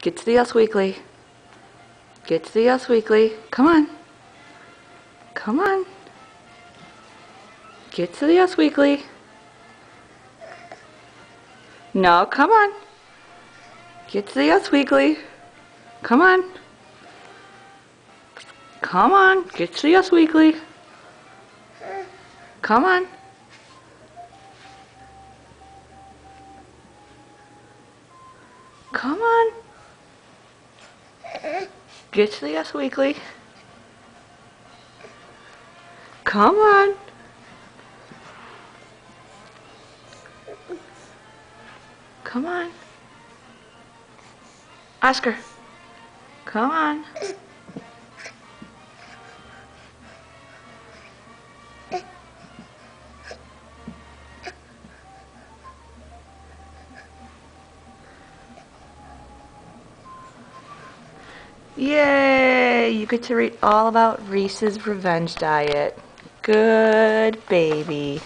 Get to the Us Weekly. Get to the Us Weekly. Come on. Come on. Get to the Us Weekly. No, come on. Get to the Us Weekly. Come on. Come on. Get to the Us Weekly. Come on. Come on. Get to the Us Weekly. Come on. Come on. Oscar. Come on. Yay! You get to read all about Reese's Revenge Diet. Good baby.